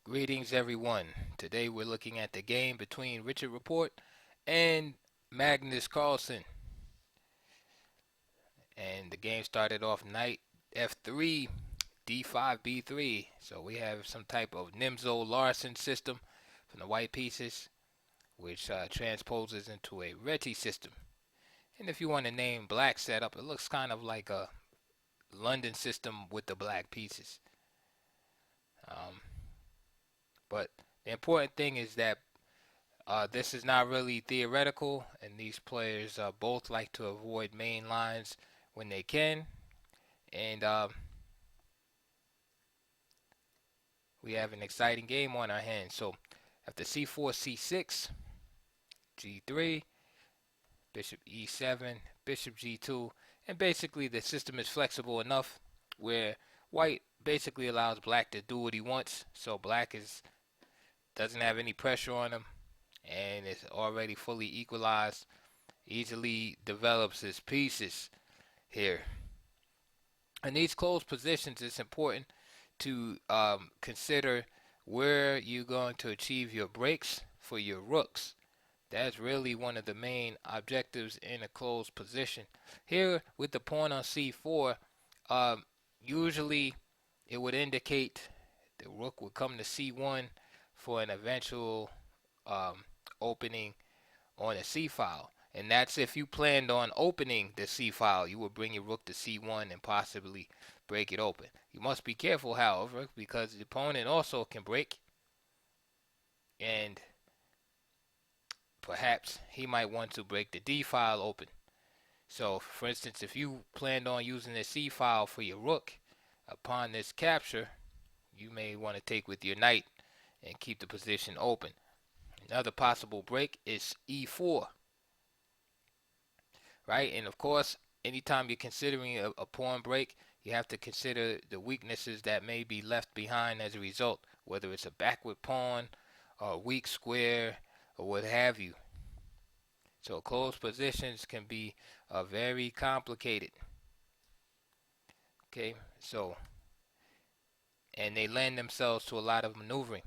Greetings, everyone. Today we're looking at the game between Richard Rapport and Magnus Carlsen. And the game started off knight f3, d5, b3. So we have some type of Nimzo-Larsen system from the white pieces, which transposes into a Reti system. And if you want to name black setup, it looks kind of like a London system with the black pieces. Um, but the important thing is that this is not really theoretical, and these players both like to avoid main lines when they can. And we have an exciting game on our hands. So after c4, c6, g3, bishop e7, bishop g2, and basically the system is flexible enough where white basically allows black to do what he wants. So black doesn't have any pressure on him, and it's already fully equalized. Easily develops his pieces here. In these closed positions, it's important to consider where you're going to achieve your breaks for your rooks. That's really one of the main objectives in a closed position. Here, with the pawn on c4, usually it would indicate the rook would come to c1 for an eventual opening on a c file. And that's if you planned on opening the c file, you would bring your rook to c1 and possibly break it open. You must be careful, however, because the opponent also can break, and perhaps he might want to break the d file open. So, for instance, if you planned on using the c file for your rook, upon this capture, you may want to take with your knight and keep the position open. Another possible break is e4. Right? And of course, anytime you're considering a pawn break, you have to consider the weaknesses that may be left behind as a result, whether it's a backward pawn or a weak square or what have you. So closed positions can be very complicated. Okay, so, and they lend themselves to a lot of maneuvering.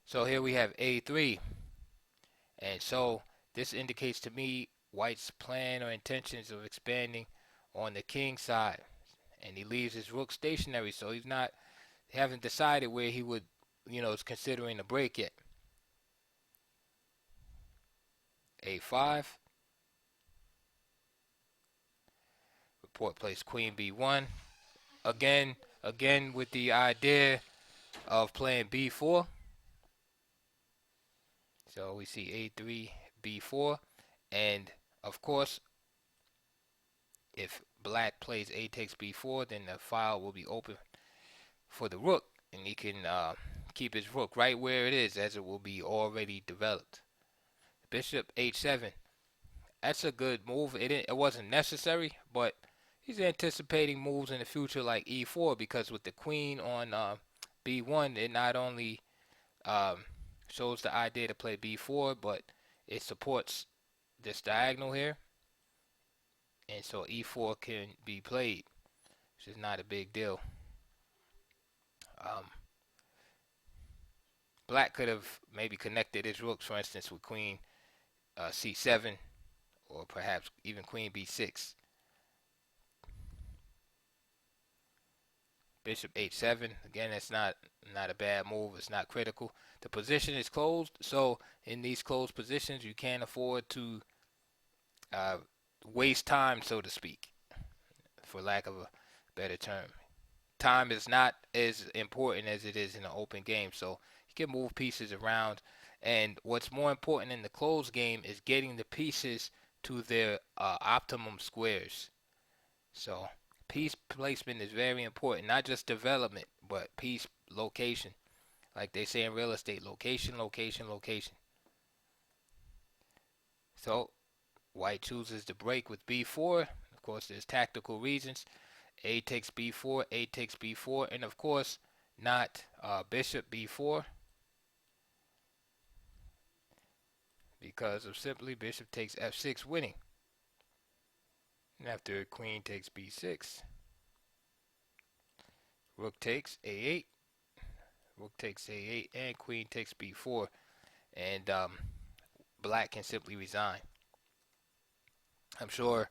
So here we have a3, and so this indicates to me White's plan or intentions of expanding on the king side, and he leaves his rook stationary, so he haven't decided where he would, is considering a break yet. a5. Rapport plays queen b1. Again with the idea of playing b4. So we see a3, b4, and of course, if black plays a takes b4, then the file will be open for the rook, and he can keep his rook right where it is, as it will be already developed. Bishop h7. That's a good move. It wasn't necessary, but he's anticipating moves in the future like e4, because with the queen on b1, it not only shows the idea to play b4, but it supports this diagonal here, and so e4 can be played, which is not a big deal. Um, Black could have maybe connected his rooks, for instance, with queen c7, or perhaps even queen b6. Bishop h7. Again, it's not a bad move. It's not critical. The position is closed, so in these closed positions, you can't afford to waste time, so to speak, for lack of a better term. Time is not as important as it is in an open game, so you can move pieces around. And what's more important in the closed game is getting the pieces to their optimum squares. So piece placement is very important, not just development, but piece location. Like they say in real estate, location, location, location. So white chooses to break with b4. Of course, there's tactical reasons. A takes b4, A takes b4, and of course, not bishop b4, because of simply bishop takes f6 winning. And after queen takes b6, rook takes a8, Rook takes a8 and queen takes b4, and black can simply resign. I'm sure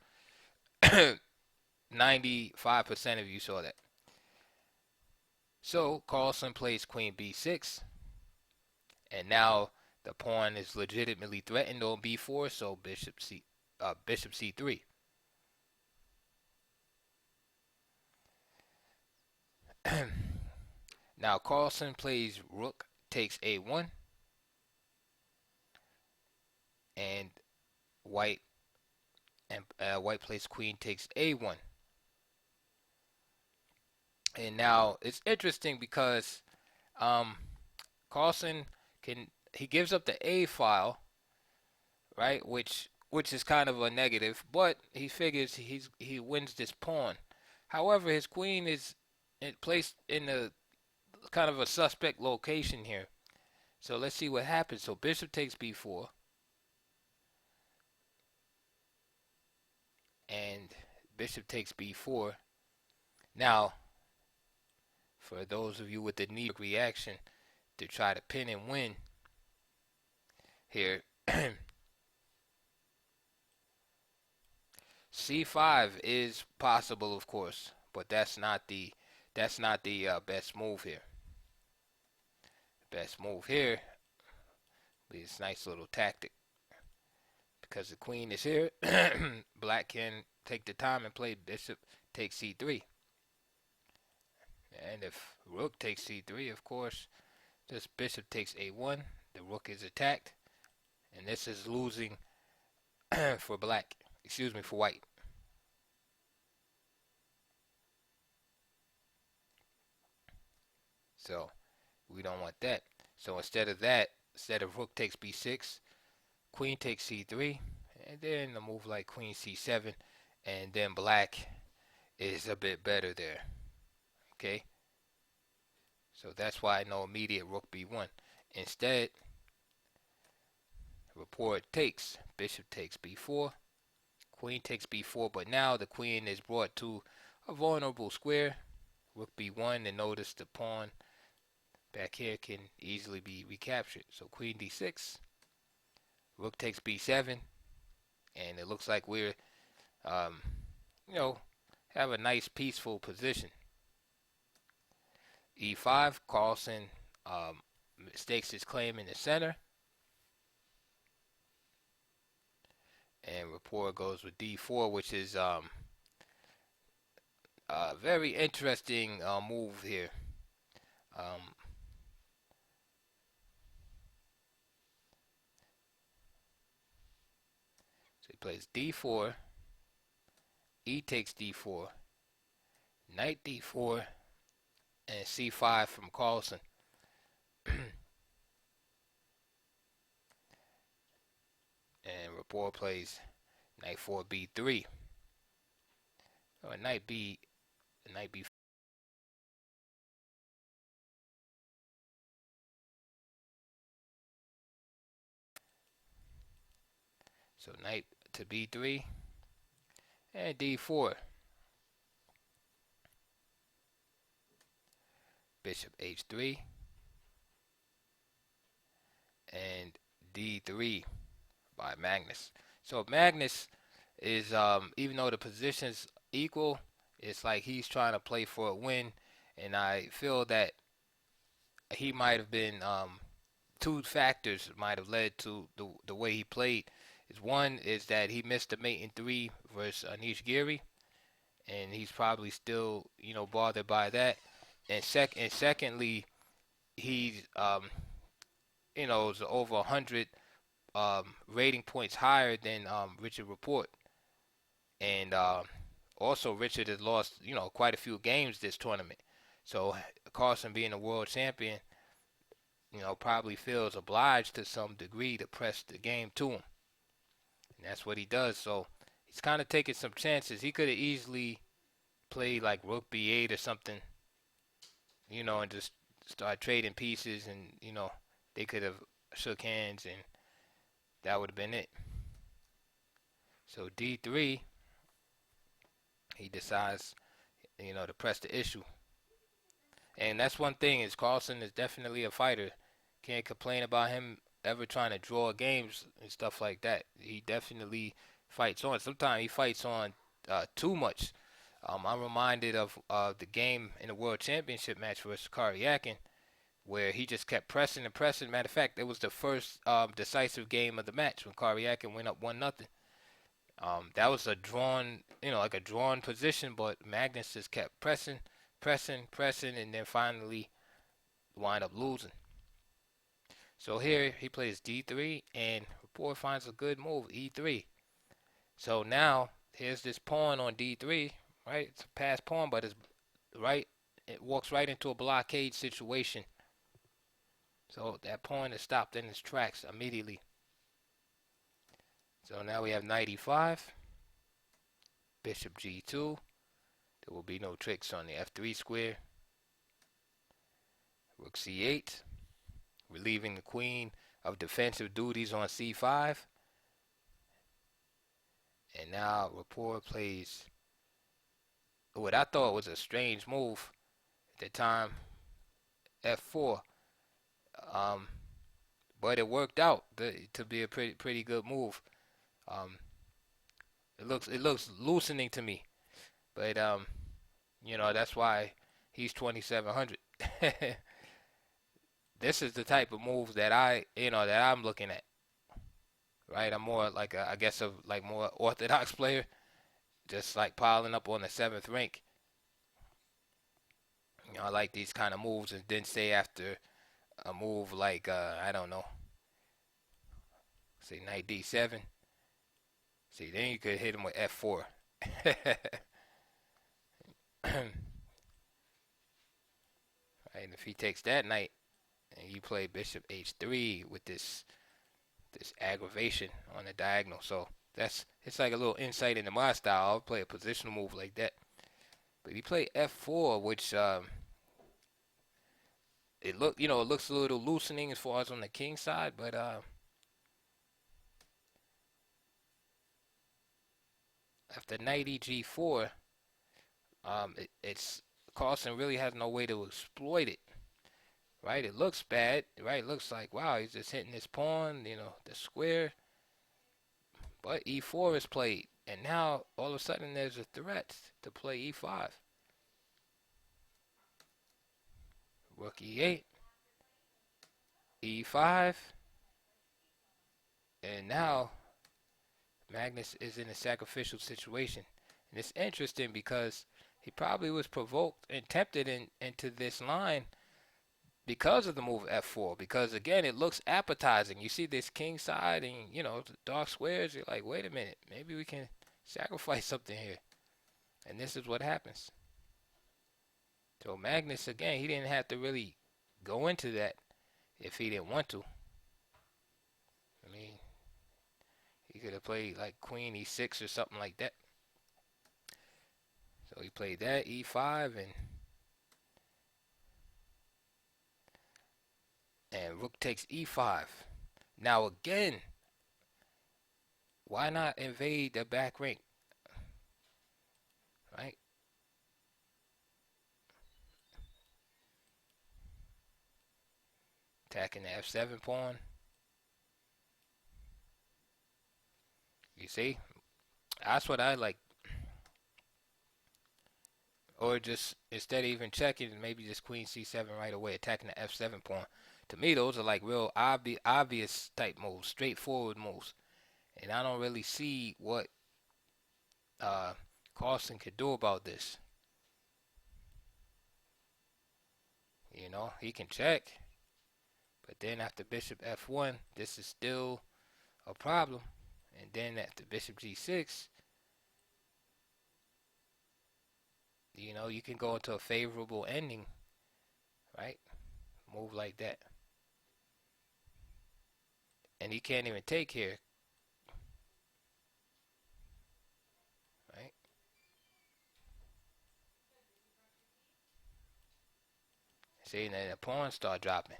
95% of you saw that. So Carlsen plays queen b6, and now the pawn is legitimately threatened on b4, so bishop c3. Now Carlsen plays rook takes a1, and white white plays queen takes a1. And now it's interesting because Carlsen he gives up the a file, right? Which is kind of a negative, but he figures he wins this pawn. However, his queen is placed in a kind of a suspect location here. So let's see what happens. So bishop takes b4, and bishop takes b4. Now, for those of you with the knee reaction to try to pin and win here, c5 is possible, of course, but that's not the best move here. Best move here is this nice little tactic. Because the queen is here, black can take the time and play bishop takes c3. And if rook takes c3, of course, this bishop takes a1. The rook is attacked, and this is losing for black. Excuse me, for white. So we don't want that. So instead of that, instead of rook takes b6, queen takes c3, and then a move like queen c7, and then black is a bit better there. Okay? So that's why no immediate rook b1. Instead, Rapport takes, bishop takes b4, queen takes b4, but now the queen is brought to a vulnerable square. Rook b1, and notice the pawn back here can easily be recaptured. So queen d6, rook takes b7, and it looks like we're, have a nice peaceful position. e5, Carlsen stakes his claim in the center, and Rapport goes with d4, which is a very interesting move here. So he plays d4, e takes d4, knight d4, and c5 from Carlsen. And Rapport plays knight 4 b3. Or knight b. So knight to b3 and d4. Bishop h3 and d3 by Magnus. So Magnus is, even though the position's equal, it's like he's trying to play for a win, and I feel that he might have been, two factors might have led to the way he played. One is that he missed the mate in 3 versus Anish Giri, and he's probably still, bothered by that. And secondly, he's, is over 100 rating points higher than Richard Rapport. And also Richard has lost, quite a few games this tournament. So Carlsen being a world champion, probably feels obliged to some degree to press the game to him. And that's what he does. So he's kind of taking some chances. He could have easily played like rook b8 or something, and just start trading pieces, and, they could have shook hands, and that would have been it. So d3, he decides, to press the issue. And that's one thing is Carlsen is definitely a fighter. Can't complain about him ever trying to draw games and stuff like that. He definitely fights on. Sometimes he fights on too much. I'm reminded of the game in the World Championship match versus Karyakin, where he just kept pressing and pressing. Matter of fact, it was the first decisive game of the match when Karyakin went up 1-0. That was a drawn, like a drawn position, but Magnus just kept pressing, pressing, pressing, and then finally wind up losing. So here he plays d3, and Rapport finds a good move, e3. So now here's this pawn on d3, right? It's a passed pawn, but it's right. It walks right into a blockade situation. So that pawn is stopped in its tracks immediately. So now we have knight e5, bishop g2. There will be no tricks on the f3 square. Rook c8, relieving the queen of defensive duties on c5. And now Rapport plays what I thought was a strange move at the time, f4. But it worked out to be a pretty good move. It looks loosening to me, but that's why he's 2,700. This is the type of moves that I'm looking at, right? I'm more like I guess like more orthodox player, just like piling up on the seventh rank. I like these kind of moves, and then say after a move like I don't know, say knight d7. See, then you could hit him with f4. Right, and if he takes that knight, and you play bishop h3 with this aggravation on the diagonal, so it's like a little insight into my style. I'll play a positional move like that. But he played f4, which it looks a little loosening as far as on the king side, but after knight eg4, it's Carlsen really has no way to exploit it. Right, it looks bad. Right, it looks like wow, he's just hitting this pawn, the square. But e4 is played, and now all of a sudden there's a threat to play e5. Rook e8, e5, and now Magnus is in a sacrificial situation. And it's interesting because he probably was provoked and tempted into this line because of the move f4. Because again, it looks appetizing. You see this king side and the dark squares. You're like, wait a minute, maybe we can sacrifice something here. And this is what happens. So Magnus, again, he didn't have to really go into that if he didn't want to. I mean, he could have played like queen e6 or something like that. So he played that e5 and rook takes e5. Now again, why not invade the back rank? Right? Attacking the f7 pawn. You see? That's what I like. Or just, instead of even checking, maybe just queen c7 right away, attacking the f7 pawn. To me, those are like real obvious type moves, straightforward moves. And I don't really see what Carlsen could do about this. He can check. But then after bishop f1, this is still a problem. And then after bishop g6, you can go into a favorable ending, right? Move like that. And he can't even take here, right? See, and then the pawns start dropping.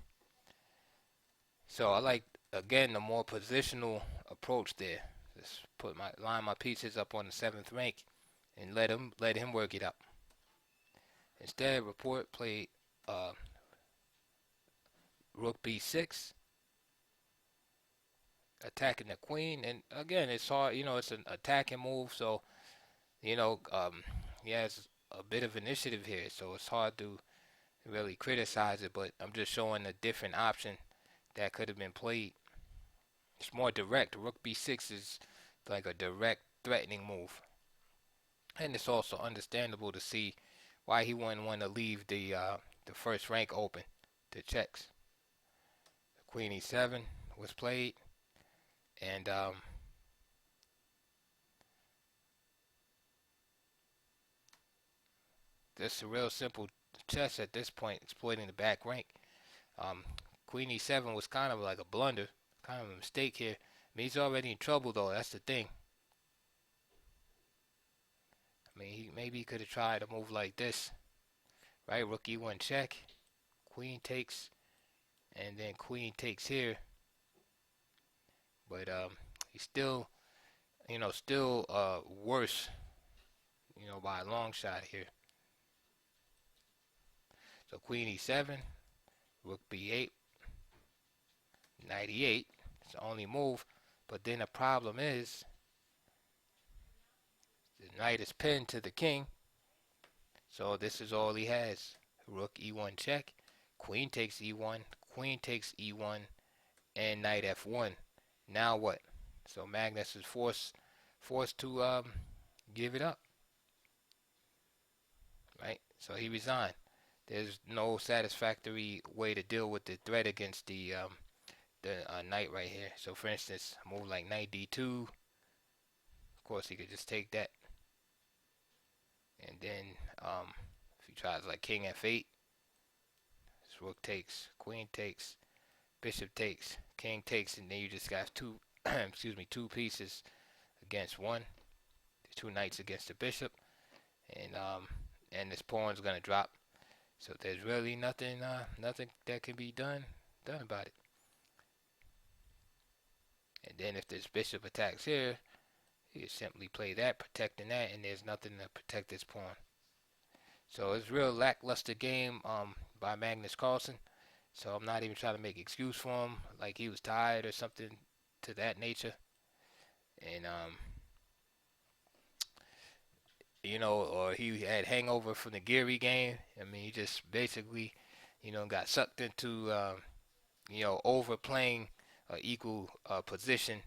So I like, again, the more positional approach there. Just line my pieces up on the seventh rank and let him work it up. Instead, Rapport played uh, rook b6, attacking the queen. And again, it's hard, it's an attacking move, so he has a bit of initiative here, so it's hard to really criticize it. But I'm just showing a different option that could have been played. It's more direct. Rook b6 is like a direct threatening move, and it's also understandable to see why he wouldn't want to leave the first rank open to checks. Queen e7 was played, and this is a real simple chess at this point, exploiting the back rank. Um, Queen e7 was kind of like a blunder, kind of a mistake here. I mean, he's already in trouble though. That's the thing. I mean, maybe he could have tried a move like this, right? Rook e1 check, queen takes, and then queen takes here. But he's still, still worse, by a long shot here. So queen e7, rook b8, knight e8. It's the only move. But then the problem is the knight is pinned to the king. So this is all he has. Rook e1 check, queen takes e1, queen takes e1, and knight f1. Now what? So Magnus is forced to give it up, right? So he resigned. There's no satisfactory way to deal with the threat against the knight right here. So for instance, a move like knight d2. Of course, he could just take that, and then if he tries like king f8, rook takes, queen takes, bishop takes, king takes, and then you just got two, excuse me, two pieces against one, two knights against the bishop, and this pawn's gonna drop. So there's really nothing that can be done about it. And then if this bishop attacks here, you can simply play that, protecting that, and there's nothing to protect this pawn. So it's a real lackluster game by Magnus Carlsen. So I'm not even trying to make excuse for him, like he was tired or something to that nature. And or he had hangover from the Geary game. I mean, he just basically, got sucked into, overplaying equal position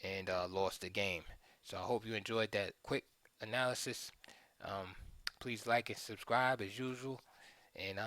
and lost the game. So I hope you enjoyed that quick analysis. Please like and subscribe as usual, and